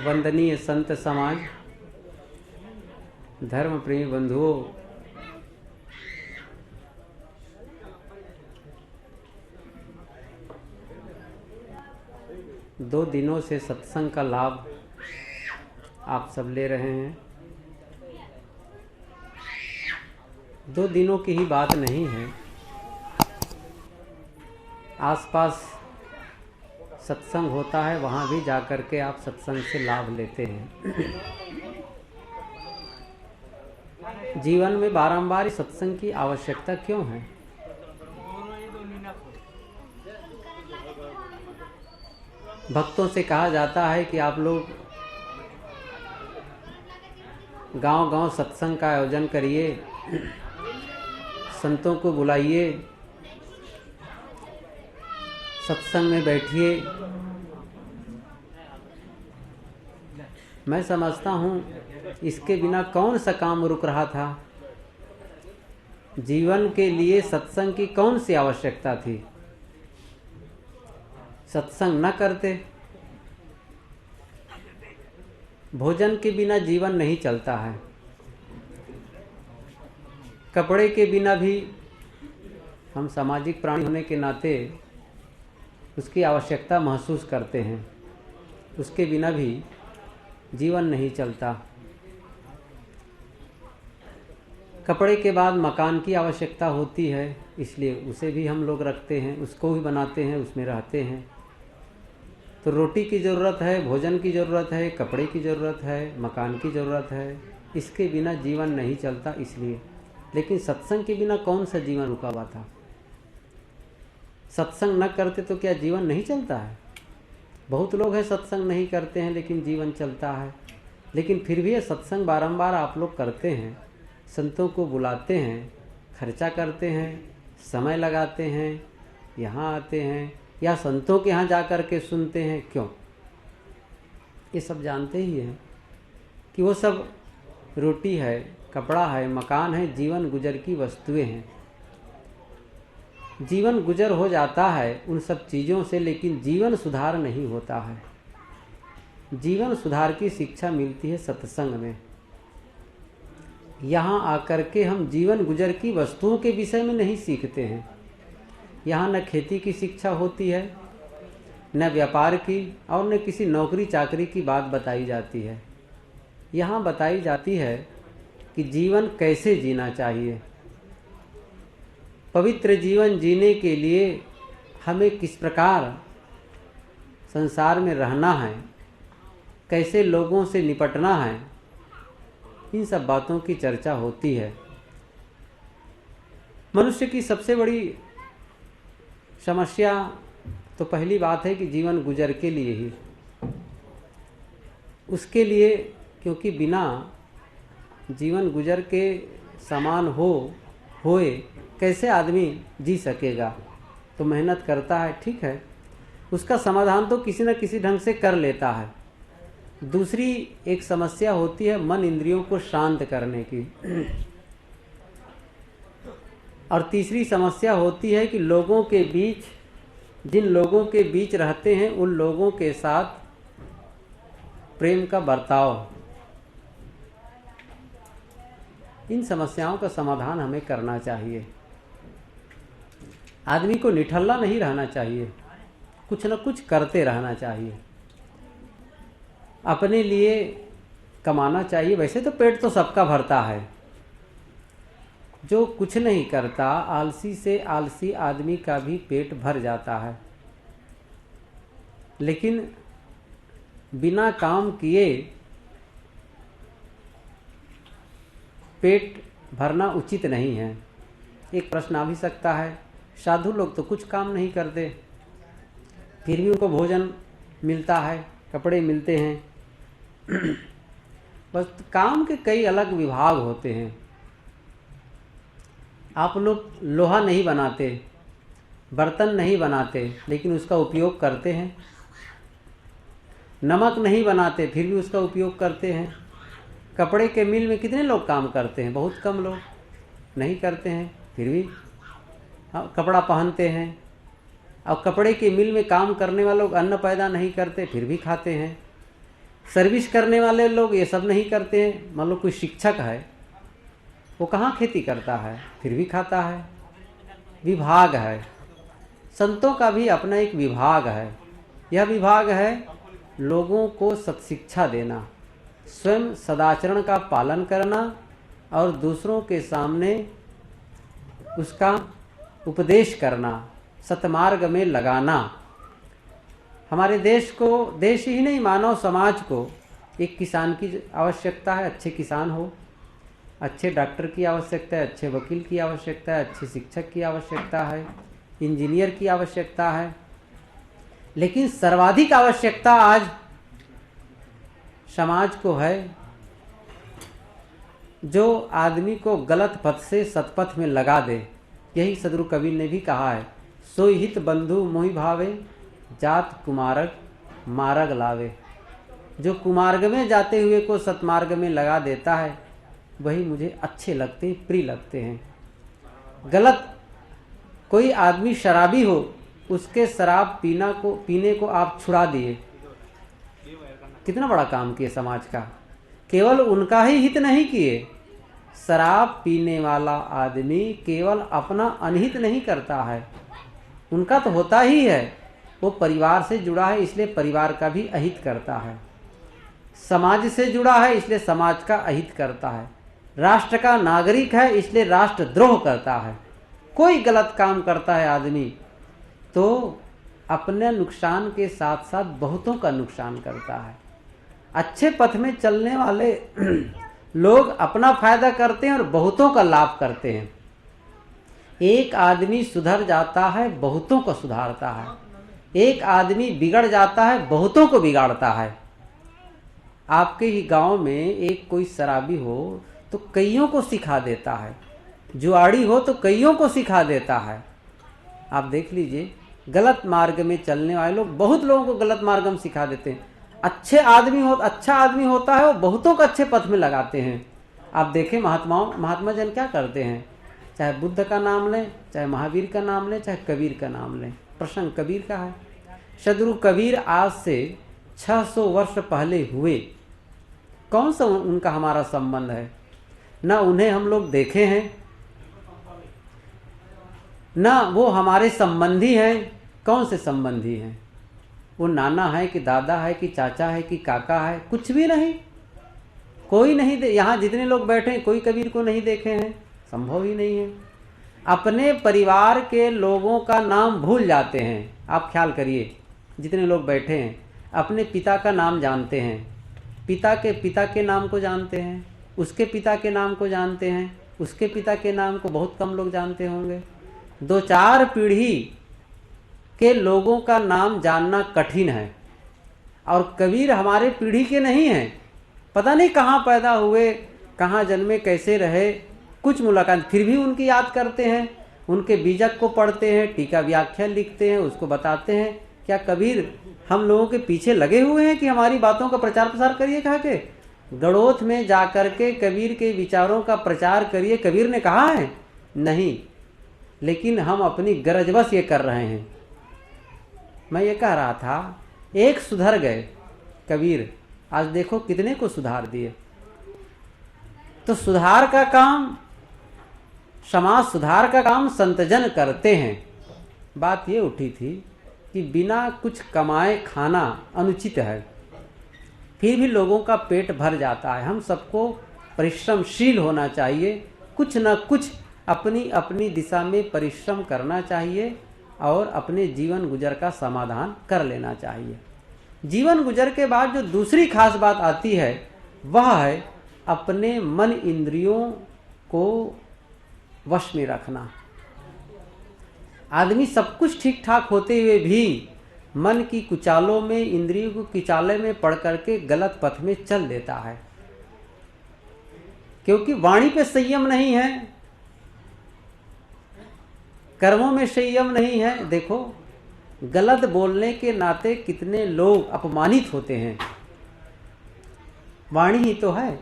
वंदनीय संत समाज, धर्म प्रेमी बंधुओं, दो दिनों से सत्संग का लाभ आप सब ले रहे हैं। दो दिनों की ही बात नहीं है, आसपास सत्संग होता है, वहाँ भी जाकर के आप सत्संग से लाभ लेते हैं। जीवन में बारंबार सत्संग की आवश्यकता क्यों है? भक्तों से कहा जाता है कि आप लोग गांव-गांव सत्संग का आयोजन करिए, संतों को बुलाइए, सत्संग में बैठिए। मैं समझता हूँ इसके बिना कौन सा काम रुक रहा था। जीवन के लिए सत्संग की कौन सी आवश्यकता थी? सत्संग न करते। भोजन के बिना जीवन नहीं चलता है, कपड़े के बिना भी हम सामाजिक प्राणी होने के नाते उसकी आवश्यकता महसूस करते हैं, उसके बिना भी जीवन नहीं चलता। कपड़े के बाद मकान की आवश्यकता होती है, इसलिए उसे भी हम लोग रखते हैं, उसको भी बनाते हैं, उसमें रहते हैं। तो रोटी की ज़रूरत है, भोजन की ज़रूरत है, कपड़े की ज़रूरत है, मकान की ज़रूरत है, इसके बिना जीवन नहीं चलता इसलिए। लेकिन सत्संग के बिना कौन सा जीवन रुका हुआ था? सत्संग न करते तो क्या जीवन नहीं चलता है? बहुत लोग हैं सत्संग नहीं करते हैं लेकिन जीवन चलता है। लेकिन फिर भी ये सत्संग बारंबार आप लोग करते हैं, संतों को बुलाते हैं, खर्चा करते हैं, समय लगाते हैं, यहाँ आते हैं या संतों के यहाँ जा कर के सुनते हैं। क्यों? ये सब जानते ही हैं कि वो सब रोटी है, कपड़ा है, मकान है, जीवन गुजर की वस्तुएं हैं। जीवन गुजर हो जाता है उन सब चीज़ों से, लेकिन जीवन सुधार नहीं होता है। जीवन सुधार की शिक्षा मिलती है सत्संग में। यहाँ आकर के हम जीवन गुजर की वस्तुओं के विषय में नहीं सीखते हैं। यहाँ न खेती की शिक्षा होती है, न व्यापार की, और न किसी नौकरी चाकरी की बात बताई जाती है। यहाँ बताई जाती है कि जीवन कैसे जीना चाहिए। पवित्र जीवन जीने के लिए हमें किस प्रकार संसार में रहना है, कैसे लोगों से निपटना है, इन सब बातों की चर्चा होती है। मनुष्य की सबसे बड़ी समस्या तो पहली बात है कि जीवन गुजर के लिए ही, उसके लिए, क्योंकि बिना जीवन गुजर के समान होए कैसे आदमी जी सकेगा? तो मेहनत करता है, ठीक है, उसका समाधान तो किसी न किसी ढंग से कर लेता है। दूसरी एक समस्या होती है मन इंद्रियों को शांत करने की, और तीसरी समस्या होती है कि लोगों के बीच, जिन लोगों के बीच रहते हैं उन लोगों के साथ प्रेम का बर्ताव। इन समस्याओं का समाधान हमें करना चाहिए। आदमी को निठल्ला नहीं रहना चाहिए, कुछ न कुछ करते रहना चाहिए, अपने लिए कमाना चाहिए। वैसे तो पेट तो सबका भरता है, जो कुछ नहीं करता, आलसी से आलसी आदमी का भी पेट भर जाता है। लेकिन बिना काम किए पेट भरना उचित नहीं है। एक प्रश्न आ भी सकता है, साधु लोग तो कुछ काम नहीं करते, फिर भी उनको भोजन मिलता है, कपड़े मिलते हैं। बस काम के कई अलग विभाग होते हैं। आप लोग लोहा नहीं बनाते, बर्तन नहीं बनाते, लेकिन उसका उपयोग करते हैं। नमक नहीं बनाते, फिर भी उसका उपयोग करते हैं। कपड़े के मिल में कितने लोग काम करते हैं? बहुत कम लोग नहीं करते हैं, फिर भी कपड़ा पहनते हैं। और कपड़े के मिल में काम करने वाले लोग अन्न पैदा नहीं करते, फिर भी खाते हैं। सर्विस करने वाले लोग ये सब नहीं करते हैं। मान लो कोई शिक्षक है, वो कहाँ खेती करता है, फिर भी खाता है। विभाग है, संतों का भी अपना एक विभाग है। यह विभाग है लोगों को सत्शिक्षा देना, स्वयं सदाचरण का पालन करना और दूसरों के सामने उसका उपदेश करना, सतमार्ग में लगाना। हमारे देश को, देश ही नहीं मानव समाज को एक किसान की आवश्यकता है, अच्छे किसान हो, अच्छे डॉक्टर की आवश्यकता है, अच्छे वकील की आवश्यकता है, अच्छे शिक्षक की आवश्यकता है, इंजीनियर की आवश्यकता है। लेकिन सर्वाधिक आवश्यकता आज समाज को है जो आदमी को गलत पथ से सतपथ में लगा दे। यही सदगुरु कबीर ने भी कहा है, सोई हित बंधु मोहि भावे, जात कुमार्ग मार्ग लावे। जो कुमार्ग में जाते हुए को सतमार्ग में लगा देता है वही मुझे अच्छे लगते हैं, प्रिय लगते हैं। गलत कोई आदमी शराबी हो, उसके शराब पीने को आप छुड़ा दिए, कितना बड़ा काम किए समाज का। केवल उनका ही हित नहीं किए, शराब पीने वाला आदमी केवल अपना अनहित नहीं करता है, उनका तो होता ही है, वो परिवार से जुड़ा है इसलिए परिवार का भी अहित करता है, समाज से जुड़ा है इसलिए समाज का अहित करता है, राष्ट्र का नागरिक है इसलिए राष्ट्र द्रोह करता है। कोई गलत काम करता है आदमी तो अपने नुकसान के साथ साथ बहुतों का नुकसान करता है। अच्छे पथ में चलने वाले लोग अपना फायदा करते हैं और बहुतों का लाभ करते हैं। एक आदमी सुधर जाता है, बहुतों को सुधारता है। एक आदमी बिगड़ जाता है, बहुतों को बिगाड़ता है। आपके ही गांव में एक कोई शराबी हो तो कईयों को सिखा देता है, जुआड़ी हो तो कईयों को सिखा देता है। आप देख लीजिए, गलत मार्ग में चलने वाले लोग बहुत लोगों को गलत मार्ग में सिखा देते हैं। अच्छा आदमी होता है वो बहुतों को अच्छे पथ में लगाते हैं। आप देखें महात्मा जन क्या करते हैं, चाहे बुद्ध का नाम लें, चाहे महावीर का नाम लें, चाहे कबीर का नाम लें। प्रसंग कबीर का है। सदगुरु कबीर आज से 600 वर्ष पहले हुए, कौन सा उनका हमारा संबंध है? ना उन्हें हम लोग देखे हैं, ना वो हमारे संबंधी हैं। कौन से संबंधी हैं? वो नाना है कि दादा है कि चाचा है कि काका है? कुछ भी नहीं, कोई नहीं। यहाँ जितने लोग बैठे हैं कोई कबीर को नहीं देखे हैं, संभव ही नहीं है। अपने परिवार के लोगों का नाम भूल जाते हैं। आप ख्याल करिए, जितने लोग बैठे हैं अपने पिता का नाम जानते हैं, पिता के नाम को जानते हैं, उसके पिता के नाम को जानते हैं, उसके पिता के नाम को बहुत कम लोग जानते होंगे। 2-4 पीढ़ी के लोगों का नाम जानना कठिन है। और कबीर हमारे पीढ़ी के नहीं हैं, पता नहीं कहाँ पैदा हुए, कहाँ जन्मे, कैसे रहे, कुछ मुलाकात, फिर भी उनकी याद करते हैं, उनके बीजक को पढ़ते हैं, टीका व्याख्या लिखते हैं, उसको बताते हैं। क्या कबीर हम लोगों के पीछे लगे हुए हैं कि हमारी बातों का प्रचार प्रसार करिए? कहा के गड़ोथ में जाकर के कबीर के विचारों का प्रचार करिए, कबीर ने कहा है? नहीं, लेकिन हम अपनी गरजवश ये कर रहे हैं। मैं ये कह रहा था, एक सुधर गए कबीर, आज देखो कितने को सुधार दिए। तो सुधार का काम, समाज सुधार का काम संतजन करते हैं। बात ये उठी थी कि बिना कुछ कमाए खाना अनुचित है, फिर भी लोगों का पेट भर जाता है। हम सबको परिश्रमशील होना चाहिए, कुछ न कुछ अपनी अपनी दिशा में परिश्रम करना चाहिए और अपने जीवन गुजर का समाधान कर लेना चाहिए। जीवन गुजर के बाद जो दूसरी खास बात आती है वह है अपने मन इंद्रियों को वश में रखना। आदमी सब कुछ ठीक ठाक होते हुए भी मन की कुचालों में, इंद्रियों को कुचाले में पड़ करके गलत पथ में चल देता है, क्योंकि वाणी पे संयम नहीं है, कर्मों में संयम नहीं है। देखो, गलत बोलने के नाते कितने लोग अपमानित होते हैं। वाणी ही तो है।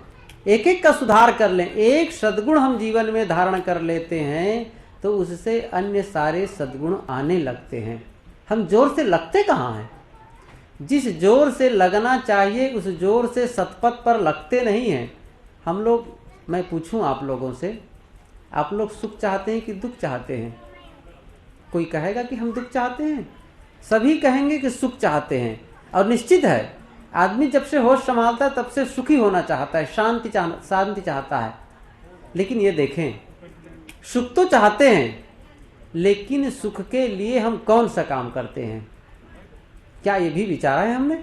एक एक का सुधार कर लें, एक सद्गुण हम जीवन में धारण कर लेते हैं तो उससे अन्य सारे सद्गुण आने लगते हैं। हम जोर से लगते कहाँ हैं? जिस जोर से लगना चाहिए उस जोर से सतपथ पर लगते नहीं हैं हम लोग। मैं पूछूं आप लोगों से, आप लोग सुख चाहते हैं कि दुख चाहते हैं? कोई कहेगा कि हम दुख चाहते हैं? सभी कहेंगे कि सुख चाहते हैं। और निश्चित है, आदमी जब से होश संभालता है तब से सुखी होना चाहता है, शांति चाहता है। लेकिन ये देखें, सुख तो चाहते हैं, लेकिन सुख के लिए हम कौन सा काम करते हैं? क्या ये भी विचारा है हमने?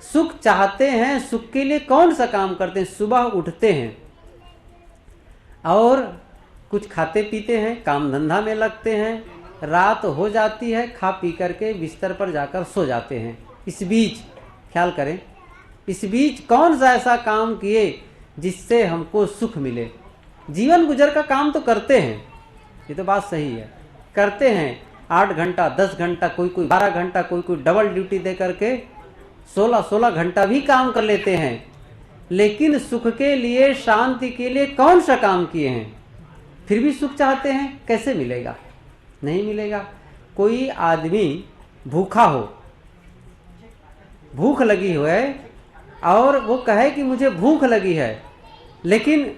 सुख चाहते हैं, सुख के लिए कौन सा काम करते हैं? सुबह उठते हैं और कुछ खाते पीते हैं, काम धंधा में लगते हैं, रात हो जाती है, खा पी करके बिस्तर पर जाकर सो जाते हैं। इस बीच ख्याल करें, इस बीच कौन सा ऐसा काम किए जिससे हमको सुख मिले? जीवन गुजर का काम तो करते हैं, ये तो बात सही है, करते हैं। 8 घंटा 10 घंटा, कोई 12 घंटा, कोई डबल ड्यूटी दे करके 16 घंटा भी काम कर लेते हैं। लेकिन सुख के लिए, शांति के लिए कौन सा काम किए हैं? फिर भी सुख चाहते हैं। कैसे मिलेगा? नहीं मिलेगा। कोई आदमी भूखा हो, भूख लगी हो है, और वो कहे कि मुझे भूख लगी है, लेकिन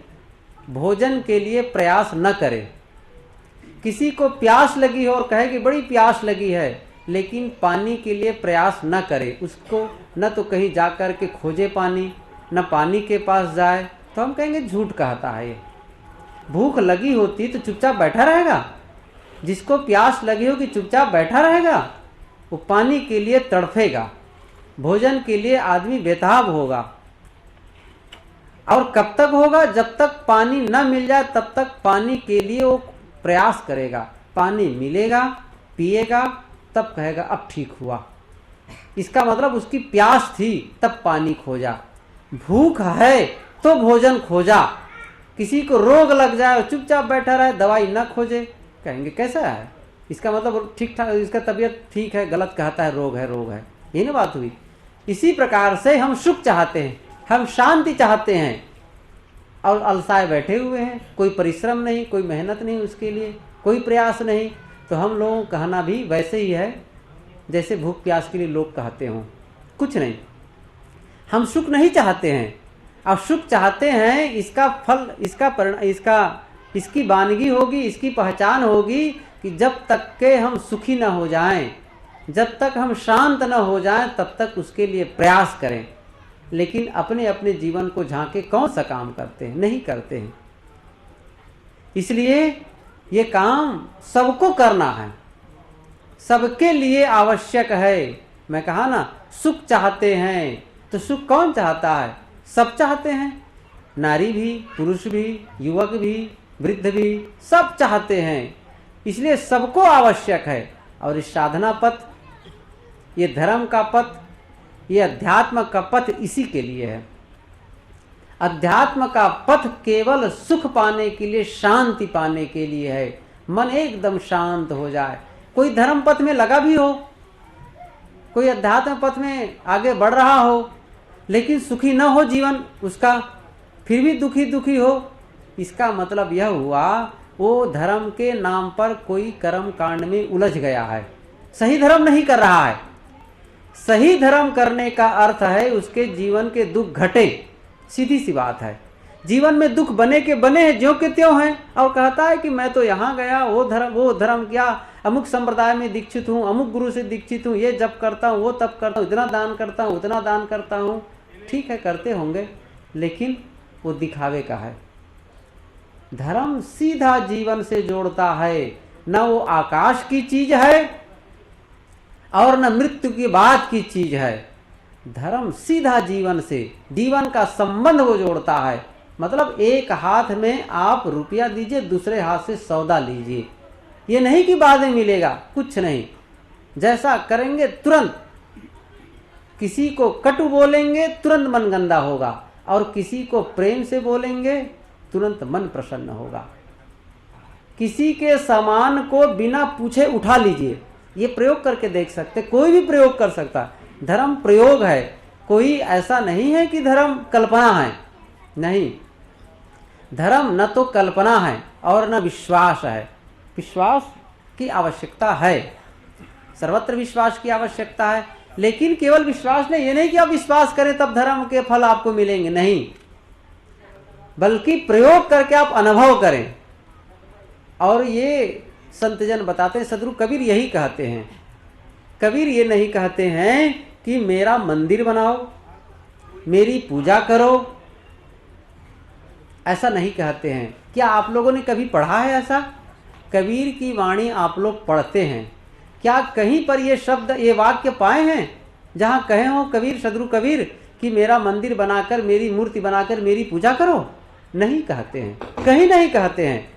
भोजन के लिए प्रयास न करे। किसी को प्यास लगी हो और कहे कि बड़ी प्यास लगी है, लेकिन पानी के लिए प्रयास न करे, उसको न तो कहीं जा कर के खोजे पानी, न पानी के पास जाए, तो हम कहेंगे झूठ कहता है ये। भूख लगी होती तो चुपचाप बैठा रहेगा? जिसको प्यास लगी होगी चुपचाप बैठा रहेगा? वो पानी के लिए तड़फेगा, भोजन के लिए आदमी बेताब होगा। और कब तक होगा? जब तक पानी न मिल जाए तब तक पानी के लिए वो प्रयास करेगा। पानी मिलेगा, पिएगा, तब कहेगा अब ठीक हुआ। इसका मतलब उसकी प्यास थी तब पानी खोजा। भूख है तो भोजन खोजा। किसी को रोग लग जाए और चुपचाप बैठा रहे, दवाई न खोजे, कहेंगे कैसा है? इसका मतलब ठीक ठाक, इसका तबीयत ठीक है, गलत कहता है, रोग है, रोग है। यही ना बात हुई। इसी प्रकार से हम सुख चाहते हैं, हम शांति चाहते हैं, और अलसाए बैठे हुए हैं। कोई परिश्रम नहीं, कोई मेहनत नहीं, उसके लिए कोई प्रयास नहीं। तो हम लोगों का कहना भी वैसे ही है जैसे भूख प्यास के लिए लोग कहते हों। कुछ नहीं, हम सुख नहीं चाहते हैं। अब सुख चाहते हैं, इसका फल, इसकी वानगी होगी, इसकी पहचान होगी कि जब तक के हम सुखी न हो जाएं, जब तक हम शांत न हो जाएं, तब तक उसके लिए प्रयास करें। लेकिन अपने अपने जीवन को झांके कौन सा काम करते हैं? नहीं करते हैं। इसलिए ये काम सबको करना है, सबके लिए आवश्यक है। मैं कहा ना, सुख चाहते हैं, तो सुख कौन चाहता है? सब चाहते हैं, नारी भी, पुरुष भी, युवक भी, वृद्ध भी, सब चाहते हैं। इसलिए सबको आवश्यक है। और इस साधना पथ, ये धर्म का पथ, ये अध्यात्म का पथ इसी के लिए है। अध्यात्म का पथ केवल सुख पाने के लिए, शांति पाने के लिए है। मन एकदम शांत हो जाए। कोई धर्म पथ में लगा भी हो, कोई अध्यात्म पथ में आगे बढ़ रहा हो, लेकिन सुखी न हो जीवन उसका, फिर भी दुखी दुखी हो, इसका मतलब यह हुआ वो धर्म के नाम पर कोई कर्म कांड में उलझ गया है, सही धर्म नहीं कर रहा है। सही धर्म करने का अर्थ है उसके जीवन के दुख घटे। सीधी सी बात है। जीवन में दुख बने के बने हैं, ज्यों के त्यों हैं, और कहता है कि मैं तो यहाँ गया, वो धर्म किया, अमुक संप्रदाय में दीक्षित हूँ, अमुक गुरु से दीक्षित हूँ, ये जब करता हूँ, वो तब करता हूँ, इतना दान करता हूँ, उतना दान करता हूँ। ठीक है, करते होंगे, लेकिन वो दिखावे का है। धर्म सीधा जीवन से जोड़ता है, न वो आकाश की चीज है और न मृत्यु की बाद की चीज है। धर्म सीधा जीवन से, जीवन का संबंध वो जोड़ता है। मतलब एक हाथ में आप रुपया दीजिए, दूसरे हाथ से सौदा लीजिए। ये नहीं कि बाद में मिलेगा, कुछ नहीं। जैसा करेंगे तुरंत, किसी को कटु बोलेंगे तुरंत मन गंदा होगा, और किसी को प्रेम से बोलेंगे तुरंत मन प्रसन्न होगा। किसी के सामान को बिना पूछे उठा लीजिए, ये प्रयोग करके देख सकते, कोई भी प्रयोग कर सकता। धर्म प्रयोग है, कोई ऐसा नहीं है कि धर्म कल्पना है। नहीं, धर्म न तो कल्पना है और न विश्वास है। विश्वास की आवश्यकता है, सर्वत्र विश्वास की आवश्यकता है, लेकिन केवल विश्वास नहीं, ये नहीं कि आप विश्वास करें तब धर्म के फल आपको मिलेंगे, नहीं, बल्कि प्रयोग करके आप अनुभव करें। और ये संतजन बताते हैं, सदगुरु कबीर यही कहते हैं। कबीर ये नहीं कहते हैं कि मेरा मंदिर बनाओ, मेरी पूजा करो, ऐसा नहीं कहते हैं। क्या आप लोगों ने कभी पढ़ा है ऐसा? कबीर की वाणी आप लोग पढ़ते हैं, क्या कहीं पर ये शब्द, ये वाक्य पाए हैं जहाँ कहे हो कबीर, सदगुरु कबीर कि मेरा मंदिर बनाकर, मेरी मूर्ति बनाकर मेरी पूजा करो? नहीं कहते हैं, कहीं नहीं कहते हैं।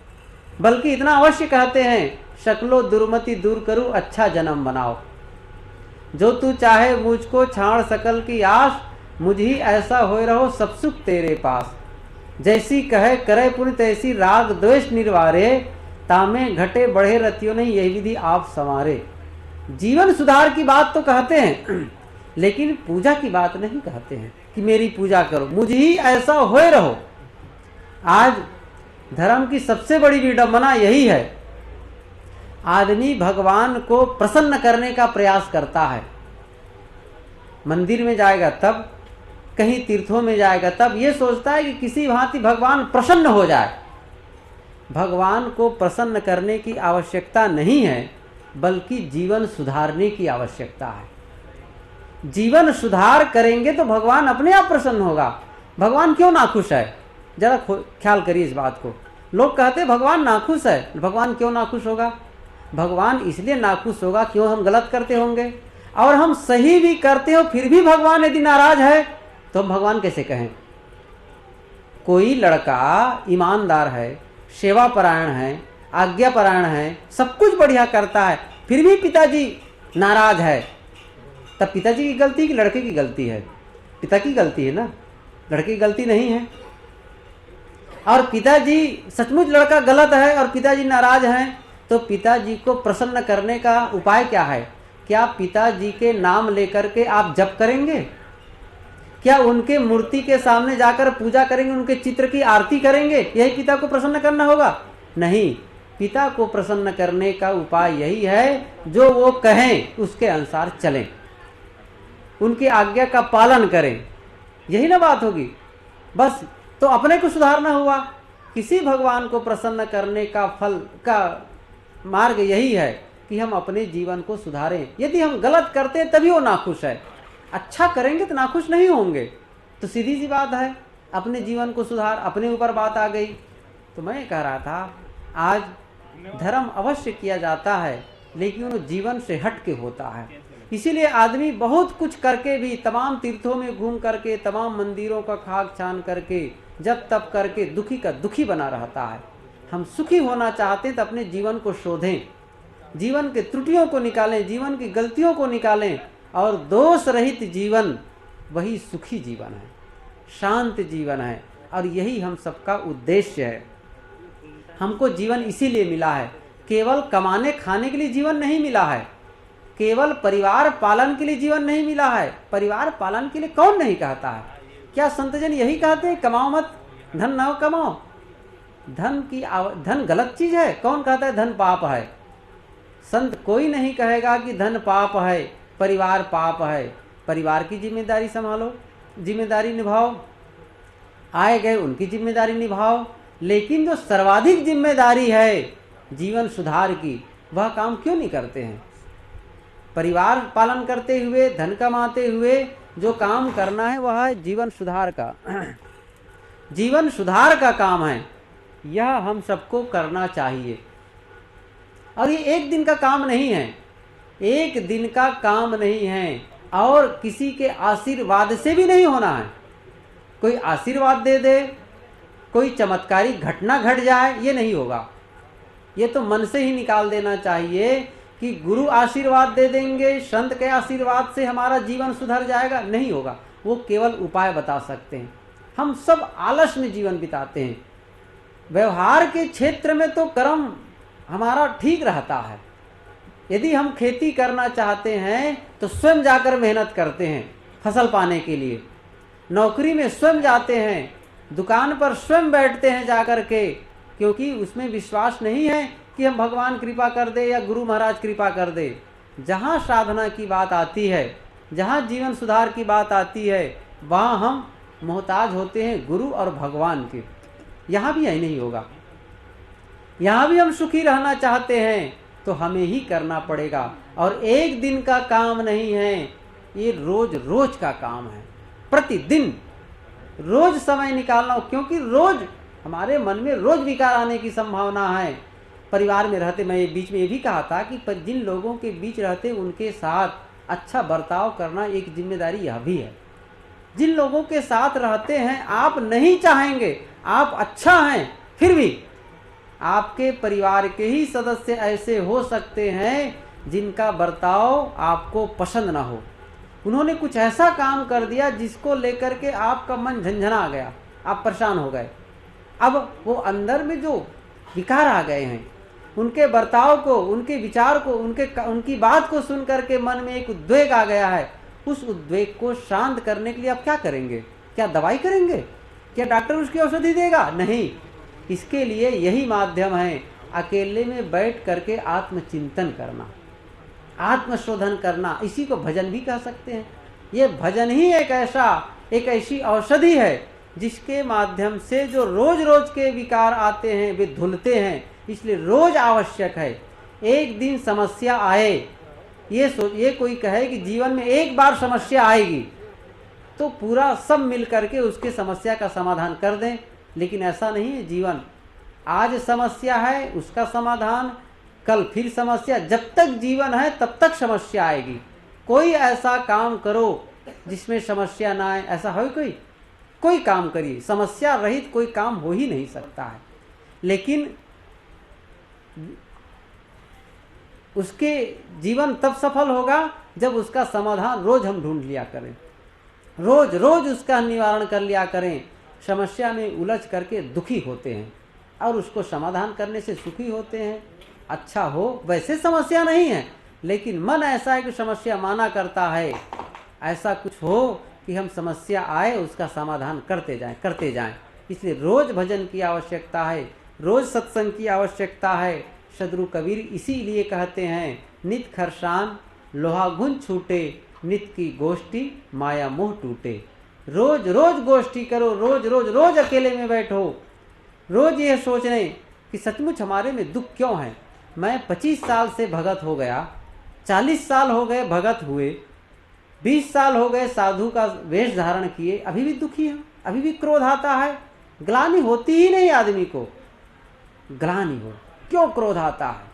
बल्कि इतना अवश्य कहते हैं, शक्लो दुर्मति दूर करूँ, अच्छा जन्म बनाओ। जो तू चाहे मुझको छाड़ सकल की आस, मुझ ही ऐसा होए रहो सब सुख तेरे पास। जैसी कहे करे पुण्य तैसी राग द्वेष निर्वारे, तामे घटे बढ़े रतियों नहीं यही विधि आप संवारे। जीवन सुधार की बात तो कहते हैं, लेकिन पूजा की बात नहीं कहते हैं कि मेरी पूजा करो, मुझ ही ऐसा होए रहो। आज धर्म की सबसे बड़ी विडंबना यही है, आदमी भगवान को प्रसन्न करने का प्रयास करता है। मंदिर में जाएगा तब, कहीं तीर्थों में जाएगा तब ये सोचता है कि किसी भांति भगवान प्रसन्न हो जाए। भगवान को प्रसन्न करने की आवश्यकता नहीं है, बल्कि जीवन सुधारने की आवश्यकता है। जीवन सुधार करेंगे तो भगवान अपने आप प्रसन्न होगा। भगवान क्यों नाखुश है? जरा ख्याल करिए इस बात को। लोग कहते हैं भगवान नाखुश है, भगवान क्यों नाखुश होगा? भगवान इसलिए नाखुश होगा क्यों, हम गलत करते होंगे, और हम सही भी करते हो फिर भी भगवान यदि नाराज है तो हम भगवान कैसे कहें? कोई लड़का ईमानदार है, सेवा परायण है, आज्ञा परायण है, सब कुछ बढ़िया करता है, फिर भी पिताजी नाराज है, तब पिताजी की गलती कि लड़के की गलती है? पिता की गलती है ना, लड़के की गलती नहीं है। और पिताजी सचमुच लड़का गलत है और पिताजी नाराज हैं, तो पिताजी को प्रसन्न करने का उपाय क्या है? क्या पिताजी के नाम लेकर के आप जप करेंगे? क्या उनके मूर्ति के सामने जाकर पूजा करेंगे, उनके चित्र की आरती करेंगे? यही पिता को प्रसन्न करना होगा? नहीं, पिता को प्रसन्न करने का उपाय यही है, जो वो कहें उसके अनुसार चलें, उनकी आज्ञा का पालन करें, यही ना बात होगी। बस तो अपने को सुधारना हुआ। किसी भगवान को प्रसन्न करने का फल का मार्ग यही है कि हम अपने जीवन को सुधारें। यदि हम गलत करते हैं तभी वो नाखुश है, अच्छा करेंगे तो नाखुश नहीं होंगे। तो सीधी सी बात है, अपने जीवन को सुधार, अपने ऊपर बात आ गई। तो मैं कह रहा था, आज धर्म अवश्य किया जाता है, लेकिन वो जीवन से हट के होता है। इसीलिए आदमी बहुत कुछ करके भी, तमाम तीर्थों में घूम करके, तमाम मंदिरों का खाक छान करके, जब तब करके दुखी का दुखी बना रहता है। हम सुखी होना चाहते हैं तो अपने जीवन को शोधें, जीवन के त्रुटियों को निकालें, जीवन की गलतियों को निकालें, और दोष रहित जीवन वही सुखी जीवन है, शांत जीवन है। और यही हम सबका उद्देश्य है। हमको जीवन इसीलिए मिला है, केवल कमाने खाने के लिए जीवन नहीं मिला है, केवल परिवार पालन के लिए जीवन नहीं मिला है। परिवार पालन के लिए कौन नहीं कहता है? क्या संतजन यही कहते हैं कमाओ मत, धन न कमाओ? धन गलत चीज है? कौन कहता है धन पाप है? संत कोई नहीं कहेगा कि धन पाप है, परिवार पाप है। परिवार की जिम्मेदारी संभालो, जिम्मेदारी निभाओ, आए गए उनकी जिम्मेदारी निभाओ, लेकिन जो सर्वाधिक जिम्मेदारी है जीवन सुधार की, वह काम क्यों नहीं करते हैं? परिवार पालन करते हुए, धन कमाते हुए जो काम करना है वह है जीवन सुधार का जीवन सुधार का काम है। यह हम सबको करना चाहिए। और ये एक दिन का काम नहीं है, एक दिन का काम नहीं है, और किसी के आशीर्वाद से भी नहीं होना है। कोई आशीर्वाद दे दे, कोई चमत्कारी घटना घट जाए, ये नहीं होगा। ये तो मन से ही निकाल देना चाहिए कि गुरु आशीर्वाद दे देंगे, संत के आशीर्वाद से हमारा जीवन सुधर जाएगा, नहीं होगा। वो केवल उपाय बता सकते हैं। हम सब आलस में जीवन बिताते हैं। व्यवहार के क्षेत्र में तो कर्म हमारा ठीक रहता है। यदि हम खेती करना चाहते हैं तो स्वयं जाकर मेहनत करते हैं फसल पाने के लिए, नौकरी में स्वयं जाते हैं, दुकान पर स्वयं बैठते हैं जाकर के, क्योंकि उसमें विश्वास नहीं है कि हम भगवान कृपा कर दे या गुरु महाराज कृपा कर दे। जहाँ साधना की बात आती है जहाँ जीवन सुधार की बात आती है वहाँ हम मोहताज होते हैं गुरु और भगवान के। यहाँ भी यही नहीं होगा। यहाँ भी हम सुखी रहना चाहते हैं तो हमें ही करना पड़ेगा। और एक दिन का काम नहीं है, ये रोज रोज का काम है। प्रतिदिन रोज समय निकालना, क्योंकि रोज हमारे मन में रोज विकार आने की संभावना है। परिवार में रहते, मैं बीच में ये भी कहा था कि जिन लोगों के बीच रहते उनके साथ अच्छा बर्ताव करना एक जिम्मेदारी यह भी है। जिन लोगों के साथ रहते हैं आप नहीं चाहेंगे, आप अच्छा हैं, फिर भी आपके परिवार के ही सदस्य ऐसे हो सकते हैं जिनका बर्ताव आपको पसंद ना हो। उन्होंने कुछ ऐसा काम कर दिया जिसको लेकर के आपका मन झंझना गया, आप परेशान हो गए। अब वो अंदर में जो विकार आ गए हैं, उनके बर्ताव को, उनके विचार को, उनकी बात को सुन करके मन में एक उद्वेग आ गया है। उस उद्वेग को शांत करने के लिए आप क्या करेंगे? क्या दवाई करेंगे? क्या डॉक्टर उसकी औषधि देगा? नहीं। इसके लिए यही माध्यम है, अकेले में बैठ करके आत्मचिंतन करना, आत्मशोधन करना। इसी को भजन भी कह सकते हैं। ये भजन ही एक ऐसी औषधि है जिसके माध्यम से जो रोज रोज के विकार आते हैं वे धुलते हैं। इसलिए रोज आवश्यक है। एक दिन समस्या आए, ये कोई कहे कि जीवन में एक बार समस्या आएगी तो पूरा सब मिल करके उसके समस्या का समाधान कर दें, लेकिन ऐसा नहीं है जीवन। आज समस्या है, उसका समाधान, कल फिर समस्या। जब तक जीवन है तब तक समस्या आएगी। कोई ऐसा काम करो जिसमें समस्या ना आए, ऐसा हो कोई काम करिए, समस्या रहित कोई काम हो ही नहीं सकता है। लेकिन उसके जीवन तब सफल होगा जब उसका समाधान रोज हम ढूंढ लिया करें, रोज रोज उसका निवारण कर लिया करें। समस्या में उलझ करके दुखी होते हैं और उसको समाधान करने से सुखी होते हैं। अच्छा हो, वैसे समस्या नहीं है, लेकिन मन ऐसा है कि समस्या माना करता है। ऐसा कुछ हो कि हम समस्या आए उसका समाधान करते जाएं। इसलिए रोज भजन की आवश्यकता है, रोज सत्संग की आवश्यकता है। सदगुरु कबीर इसीलिए कहते हैं, नित खरसान लोहा गुन छूटे, नित की गोष्ठी माया मोह टूटे। रोज रोज गोष्ठी करो, रोज रोज रोज अकेले में बैठो, रोज ये सोचने कि सचमुच हमारे में दुख क्यों है। मैं 25 साल से भगत हो गया, 40 साल हो गए भगत हुए, 20 साल हो गए साधु का वेश धारण किए, अभी भी दुखी हूँ, अभी भी क्रोध आता है। ग्लानि होती ही नहीं आदमी को, ग्लानि हो, क्यों क्रोध आता है,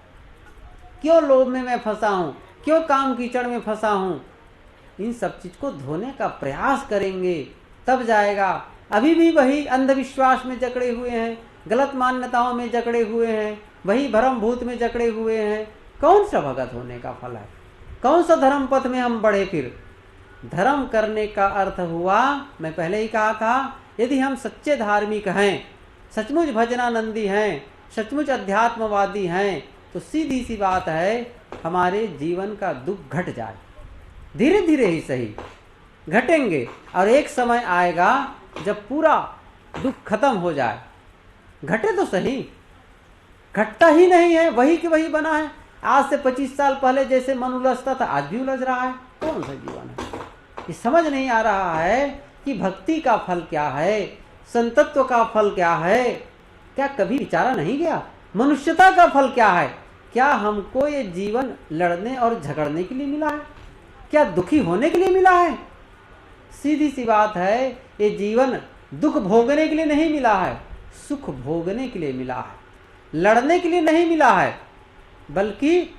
क्यों लोभ में मैं फंसा हूँ, क्यों काम कीचड़ में फंसा हूँ। इन सब चीज को धोने का प्रयास करेंगे तब जाएगा। अभी भी वही अंधविश्वास में जकड़े हुए हैं, गलत मान्यताओं में जकड़े हुए हैं, वही भ्रम भूत में जकड़े हुए हैं। कौन सा भगत होने का फल है? कौन सा धर्म पथ में हम बढ़े? फिर धर्म करने का अर्थ हुआ, मैं पहले ही कहा था, यदि हम सच्चे धार्मिक हैं, सचमुच भजनानंदी हैं, सचमुच अध्यात्मवादी हैं, तो सीधी सी बात है हमारे जीवन का दुख घट जाए। धीरे धीरे ही सही घटेंगे, और एक समय आएगा जब पूरा दुख खत्म हो जाए। घटे तो सही, घटता ही नहीं है, वही के वही बना है। आज से 25 साल पहले जैसे मन उलझता था आज भी उलझ रहा है। कौन सा जीवन है? ये समझ नहीं आ रहा है कि भक्ति का फल क्या है, संतत्व का फल क्या है। क्या कभी विचारा नहीं गया मनुष्यता का फल क्या है? क्या हमको ये जीवन लड़ने और झगड़ने के लिए मिला है? क्या दुखी होने के लिए मिला है? सीधी सी बात है, ये जीवन दुख भोगने के लिए नहीं मिला है, सुख भोगने के लिए मिला है। लड़ने के लिए नहीं मिला है, बल्कि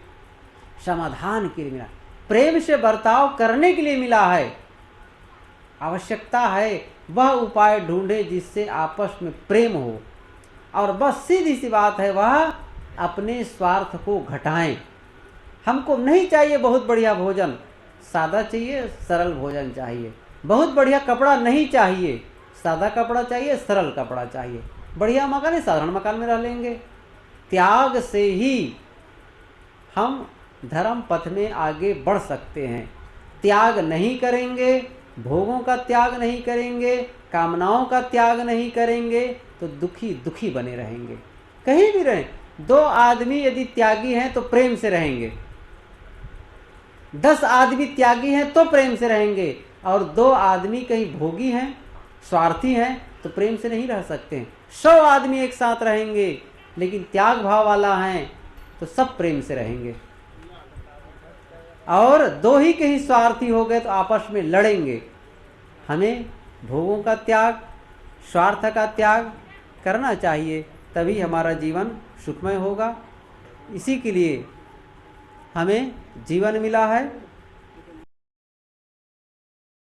समाधान के लिए मिला, प्रेम से बर्ताव करने के लिए मिला है। आवश्यकता है वह उपाय ढूंढे जिससे आपस में प्रेम हो, और बस सीधी सी बात है वह अपने स्वार्थ को घटाएं। हमको नहीं चाहिए बहुत बढ़िया भोजन, सादा चाहिए, सरल भोजन चाहिए। बहुत बढ़िया कपड़ा नहीं चाहिए, सादा कपड़ा चाहिए, सरल कपड़ा चाहिए। बढ़िया मकान है, साधारण मकान में रह लेंगे। त्याग से ही हम धर्म पथ में आगे बढ़ सकते हैं। त्याग नहीं करेंगे, भोगों का त्याग नहीं करेंगे, कामनाओं का त्याग नहीं करेंगे, तो दुखी दुखी बने रहेंगे। कहीं भी रहें, दो आदमी यदि त्यागी हैं तो प्रेम से रहेंगे, 10 आदमी त्यागी हैं तो प्रेम से रहेंगे, और 2 आदमी कहीं भोगी हैं, स्वार्थी हैं, तो प्रेम से नहीं रह सकते। 100 आदमी एक साथ रहेंगे लेकिन त्याग भाव वाला है तो सब प्रेम से रहेंगे। और 2 ही कहीं स्वार्थी हो गए तो आपस में लड़ेंगे। हमें भोगों का त्याग, स्वार्थ का त्याग करना चाहिए, तभी हमारा जीवन सुखमय होगा। इसी के लिए हमें जीवन मिला है।